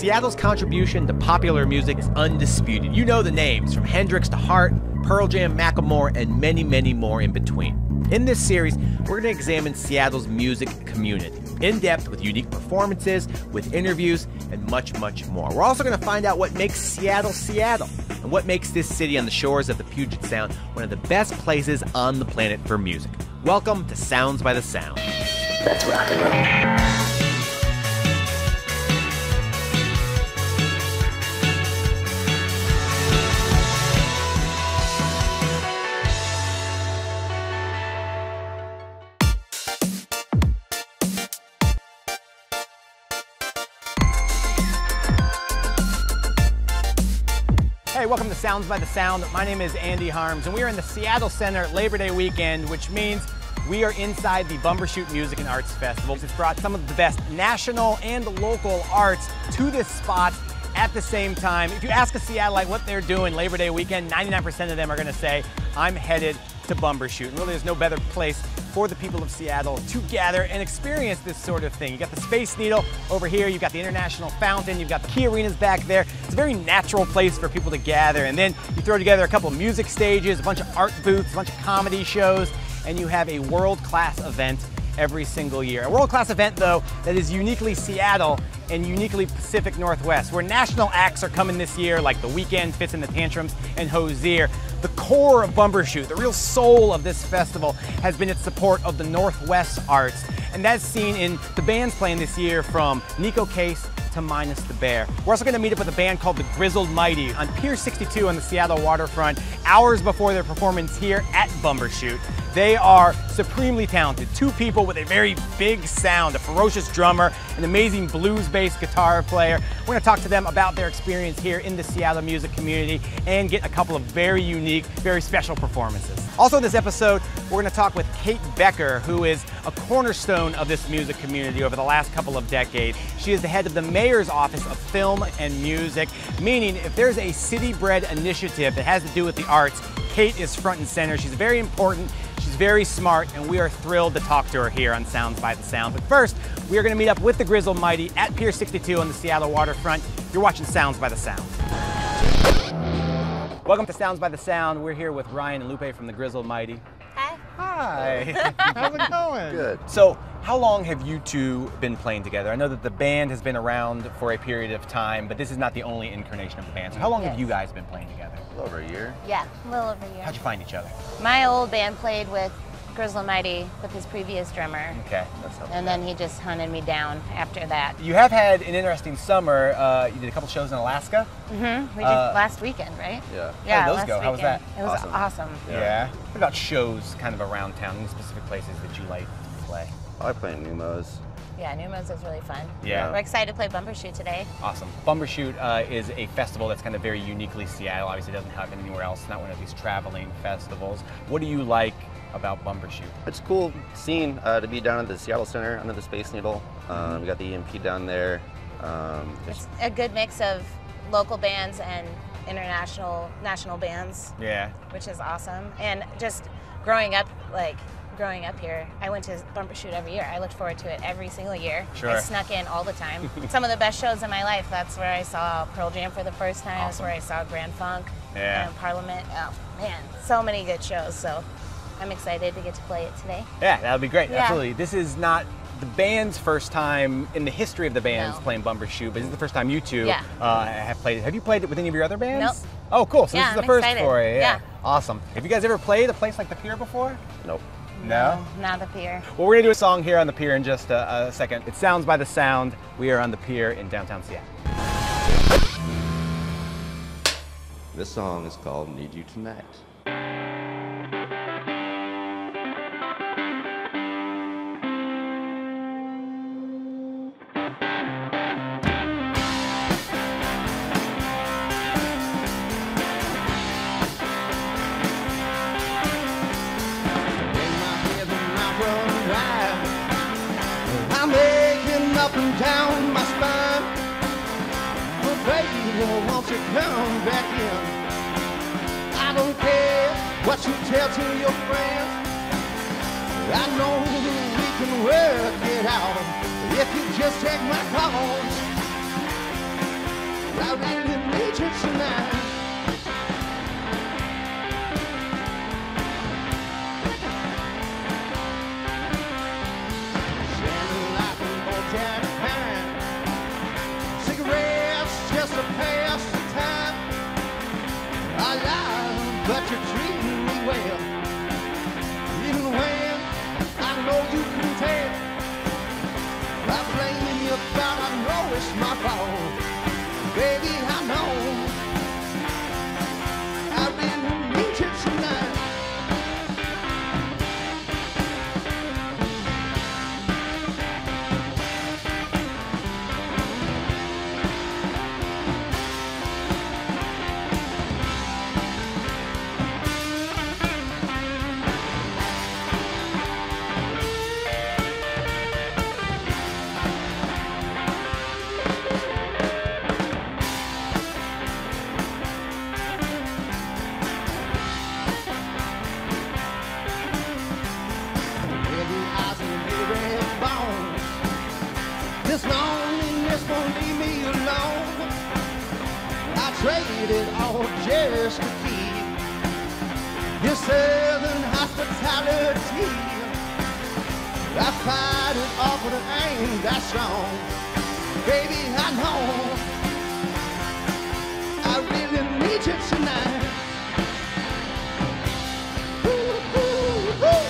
Seattle's contribution to popular music is undisputed. You know the names, from Hendrix to Hart, Pearl Jam, Macklemore, and many, many more in between. In this series, we're going to examine Seattle's music community, in depth with unique performances, with interviews, and much, much more. We're also going to find out what makes Seattle, Seattle, and what makes this city on the shores of the Puget Sound one of the best places on the planet for music. Welcome to Sounds by the Sound. Let's rock and roll. Hey, welcome to Sounds by the Sound. My name is Andy Harms, and we are in the Seattle Center Labor Day weekend, which means we are inside the Bumbershoot Music and Arts Festival. It's brought some of the best national and local arts to this spot at the same time. If you ask a Seattleite what they're doing Labor Day weekend, 99% of them are gonna say, I'm headed to Bumbershoot. And really, there's no better place for the people of Seattle to gather and experience this sort of thing. You got the Space Needle over here, you've got the International Fountain, you've got the Key Arenas back there. It's a very natural place for people to gather. And then you throw together a couple of music stages, a bunch of art booths, a bunch of comedy shows, and you have a world-class event every single year. A world-class event, though, that is uniquely Seattle and uniquely Pacific Northwest, where national acts are coming this year, like The Weeknd, Fits and the Tantrums, and Hozier. The core of Bumbershoot, the real soul of this festival, has been its support of the Northwest arts. And that's seen in the bands playing this year, from Nico Case to Minus the Bear. We're also going to meet up with a band called the Grizzled Mighty on Pier 62 on the Seattle waterfront, hours before their performance here at Bumbershoot. They are supremely talented. Two people with a very big sound, a ferocious drummer, an amazing blues-based guitar player. We're going to talk to them about their experience here in the Seattle music community and get a couple of very unique, very special performances. Also in this episode, we're going to talk with Kate Becker, who is a cornerstone of this music community over the last couple of decades. She is the head of the Mayor's Office of Film and Music, meaning if there's a city-bred initiative that has to do with the arts, Kate is front and center. She's very important, she's very smart, and we are thrilled to talk to her here on Sounds by the Sound. But first, we are going to meet up with the Grizzled Mighty at Pier 62 on the Seattle waterfront. You're watching Sounds by the Sound. Welcome to Sounds by the Sound. We're here with Ryan and Lupe from the Grizzled Mighty. Hi. Hi. How's it going? Good. So, how long have you two been playing together? I know that the band has been around for a period of time, but this is not the only incarnation of the band. So how long have you guys been playing together? A little over a year. Yeah, a little over a year. How'd you find each other? My old band played with Grizzled Mighty with his previous drummer. Okay. That's helpful. And then he just hunted me down after that. You have had an interesting summer. You did a couple shows in Alaska. Mm-hmm. We did last weekend, right? Yeah. Yeah, How did those last go? How was weekend. that? It was awesome. Yeah. What about shows kind of around town? Any specific places that you like to play? I like playing Numos. Yeah, Numos is really fun. Yeah. We're excited to play Bumbershoot today. Awesome. Bumbershoot is a festival that's kind of very uniquely Seattle. Obviously, it doesn't happen anywhere else. It's not one of these traveling festivals. What do you like about Bumbershoot? It's a cool scene to be down at the Seattle Center under the Space Needle. We got the EMP down there. It's a good mix of local bands and national bands. Yeah. Which is awesome. And just growing up here, I went to Bumbershoot every year. I looked forward to it every single year. Sure. I snuck in all the time. Some of the best shows in my life. That's where I saw Pearl Jam for the first time. That's where I saw Grand Funk and Parliament. Oh man, so many good shows. So I'm excited to get to play it today. Yeah, that'll be great. Yeah. Absolutely. This is not the band's first time in the history of the bands playing Bumbershoot, but this is the first time you two have played it. Have you played it with any of your other bands? Nope. Oh, cool. So this is the I'm first excited. for you. Yeah. Awesome. Have you guys ever played a place like the Pier before? Nope. No? Not the Pier. Well, we're going to do a song here on the Pier in just a second. It Sounds by the Sound. We are on the Pier in downtown Seattle. This song is called Need You Tonight. I'm aching up and down my spine. But baby, won't you come back in? I don't care what you tell to your friends. I know we can work it out if you just take my call. tonight. Shining like an old Jack pine. Cigarettes just to pass the time. I lie, but you're treating me well. Even when I know you can tell, I blame you, but I know it's my fault. Baby, I know I really need you tonight. This loneliness won't leave me alone. I traded all just to keep your southern hospitality. I fight it off, but it ain't that strong. Baby, I know I really need you tonight. Ooh, ooh, ooh.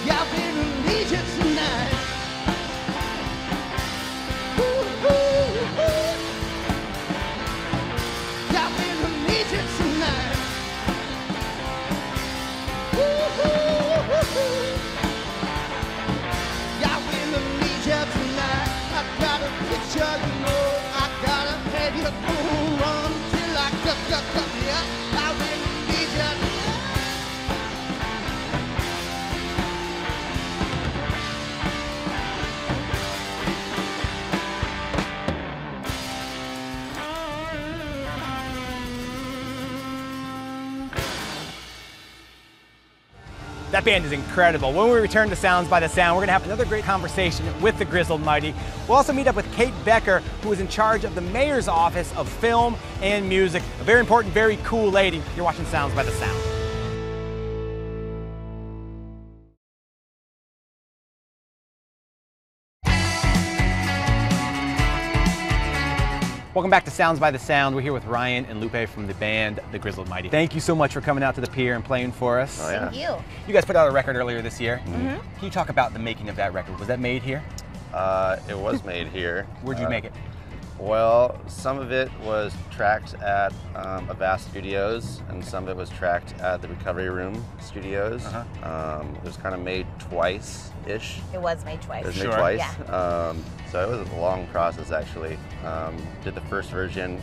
Yeah, I really need you tonight. That band is incredible. When we return to Sounds by the Sound, we're gonna have another great conversation with the Grizzled Mighty. We'll also meet up with Kate Becker, who is in charge of the Mayor's Office of Film and Music. A very important, very cool lady. You're watching Sounds by the Sound. Welcome back to Sounds by the Sound. We're here with Ryan and Lupe from the band, the Grizzled Mighty. Thank you so much for coming out to the Pier and playing for us. Oh, yeah. Thank you. You guys put out a record earlier this year. Can you talk about the making of that record? Was that made here? It was made here. Where'd you make it? Well, some of it was tracked at Avast Studios, and some of it was tracked at the Recovery Room Studios. It was kind of made twice-ish. It was made twice. It was made Sure. twice. Yeah. So it was a long process, actually. Did the first version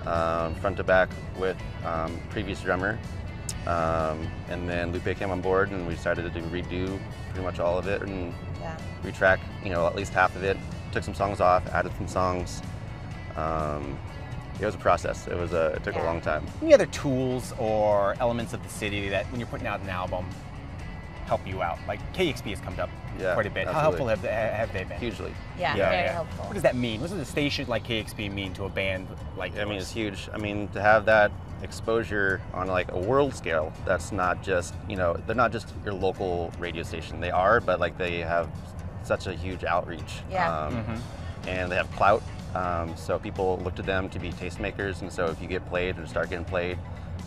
front to back with previous drummer, and then Lupe came on board, and we decided to redo pretty much all of it and retrack, at least half of it. Took some songs off, added some songs. It was a process. It took a long time. Any other tools or elements of the city that, when you're putting out an album, help you out? Like KEXP has come up quite a bit. Absolutely. How helpful have they been? Hugely. Yeah, very helpful. What does that mean? What does a station like KEXP mean to a band like yours? I mean, it's huge. I mean, to have that exposure on like a world scale, that's not just, they're not just your local radio station. They are, but like they have such a huge outreach. Yeah. And they have clout. So people look to them to be tastemakers, and so if you get played or start getting played,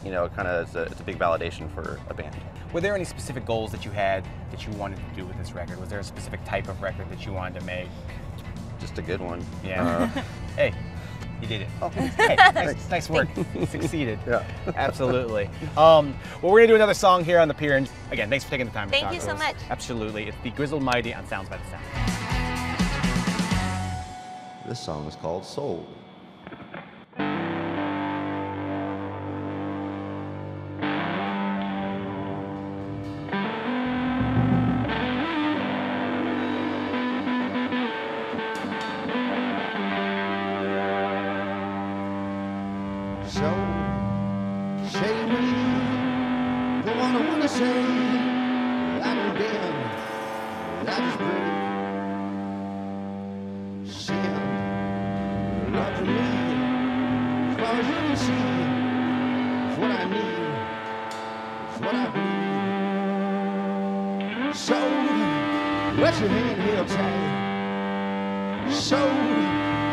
it's a big validation for a band. Were there any specific goals that you had that you wanted to do with this record? Was there a specific type of record that you wanted to make? Just a good one. Yeah. Hey, you did it. Oh, hey, nice work. Succeeded. Yeah. Absolutely. Well, we're gonna do another song here on the Pier, and again, thanks for taking the time to talk Thank you to so us. much. Absolutely. It's the Grizzled Mighty on Sounds by the Sound. This song is called Soul. So, say we, the one I wanna say, I don't bend, I just break. Send love to me. 'cause you can see it's what I need, it's what I breathe. So, let your hand held tight. So,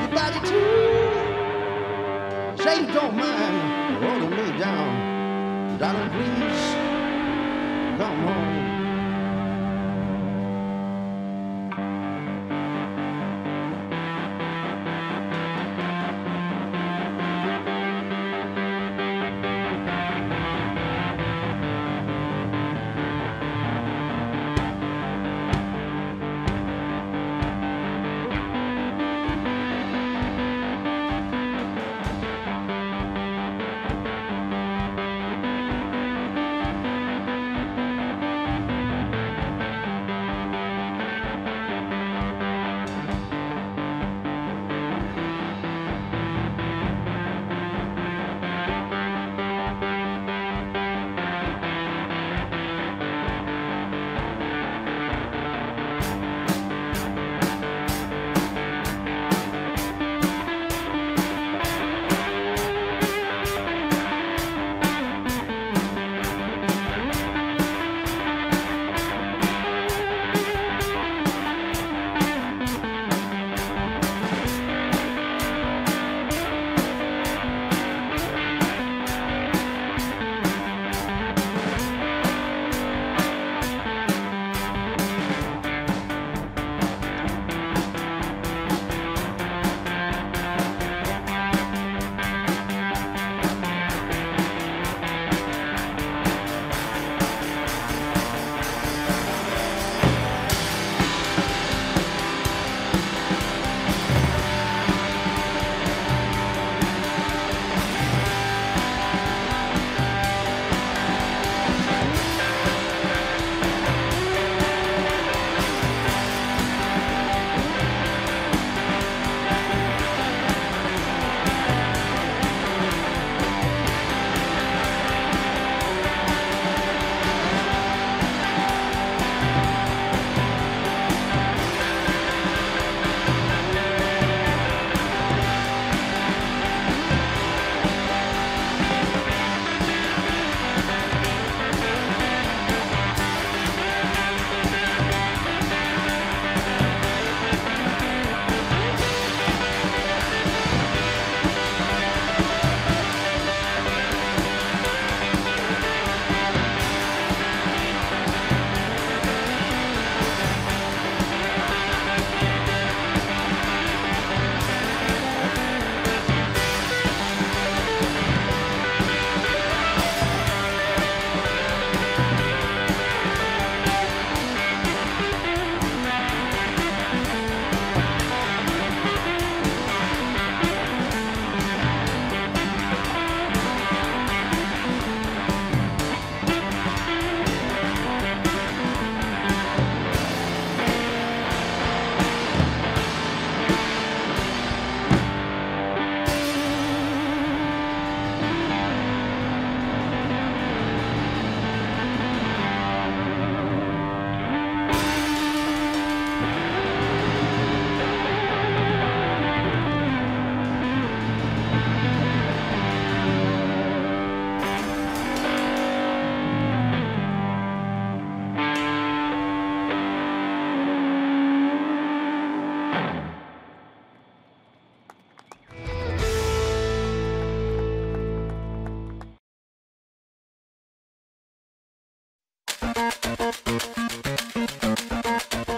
your body too. Say you don't mind holding me down. Darling, please, come home.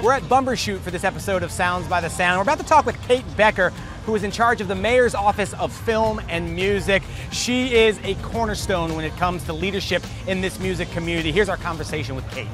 We're at Bumbershoot for this episode of Sounds by the Sound. We're about to talk with Kate Becker, who is in charge of the Mayor's Office of Film and Music. She is a cornerstone when it comes to leadership in this music community. Here's our conversation with Kate.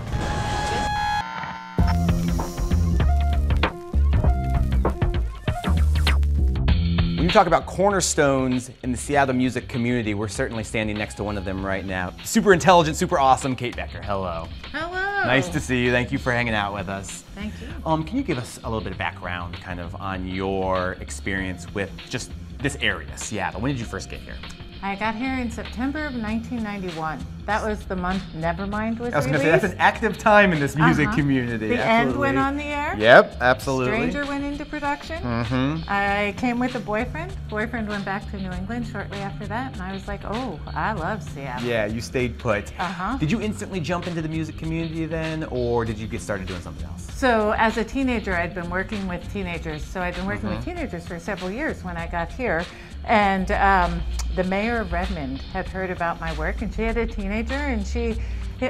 When you talk about cornerstones in the Seattle music community, we're certainly standing next to one of them right now. Super intelligent, super awesome Kate Becker. Hello. Hello. Nice to see you. Thank you for hanging out with us. Thank you. Can you give us a little bit of background kind of on your experience with just this area, Seattle? When did you first get here? I got here in September of 1991. That was the month Nevermind was I was going to released. say, that's an active time in this music community. The End went on the air. Yep, absolutely. Stranger went into production. production. Mm-hmm. I came with a boyfriend. Boyfriend went back to New England shortly after that, and I was like, oh, I love Seattle. Yeah, you stayed put. Uh-huh. Did you instantly jump into the music community then, or did you get started doing something else? So as a teenager, I'd been working with teenagers. So I'd been working with teenagers for several years when I got here. And the mayor of Redmond had heard about my work, and she had a teenager, and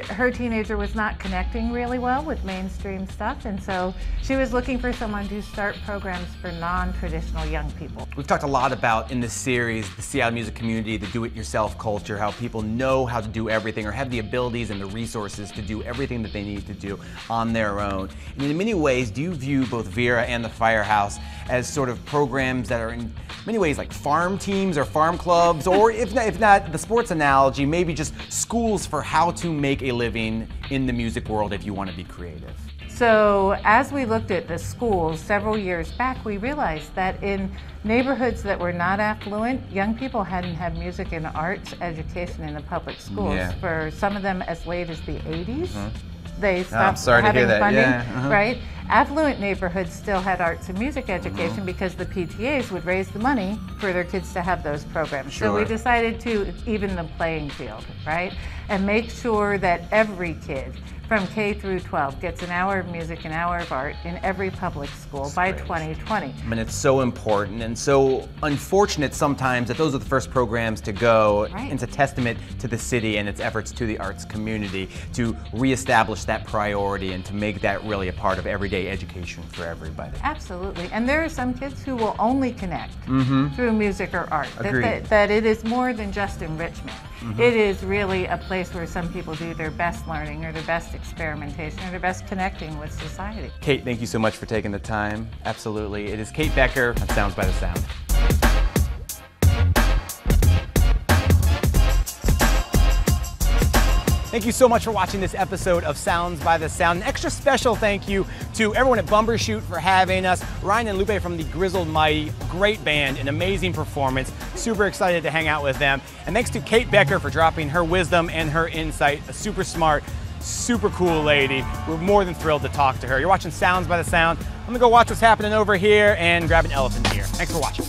her teenager was not connecting really well with mainstream stuff, and so she was looking for someone to start programs for non-traditional young people. We've talked a lot about in this series the Seattle music community, the do-it-yourself culture, how people know how to do everything or have the abilities and the resources to do everything that they need to do on their own. And in many ways, do you view both Vera and the Firehouse as sort of programs that are in many ways like farm teams or farm clubs, or if not the sports analogy, maybe just schools for how to make a living in the music world if you want to be creative? So as we looked at the schools several years back, we realized that in neighborhoods that were not affluent, young people hadn't had music and arts education in the public schools for some of them as late as the 80s. They stopped having funding, right? Affluent neighborhoods still had arts and music education because the PTAs would raise the money for their kids to have those programs. So we decided to even the playing field, right? And make sure that every kid from K through 12 gets an hour of music, an hour of art in every public school by 2020. I mean, it's so important and so unfortunate sometimes that those are the first programs to go. Right. It's a testament to the city and its efforts to the arts community to reestablish that priority and to make that really a part of everyday education for everybody. Absolutely, and there are some kids who will only connect through music or art. Agreed. That it is more than just enrichment. It is really a place where some people do their best learning or their best experimentation or their best connecting with society. Kate, thank you so much for taking the time. Absolutely. It is Kate Becker of Sounds by the Sound. Thank you so much for watching this episode of Sounds by the Sound. An extra special thank you to everyone at Bumbershoot for having us. Ryan and Lupe from the Grizzled Mighty, great band, an amazing performance. Super excited to hang out with them. And thanks to Kate Becker for dropping her wisdom and her insight. A super smart, super cool lady. We're more than thrilled to talk to her. You're watching Sounds by the Sound. I'm gonna go watch what's happening over here and grab an elephant ear. Thanks for watching.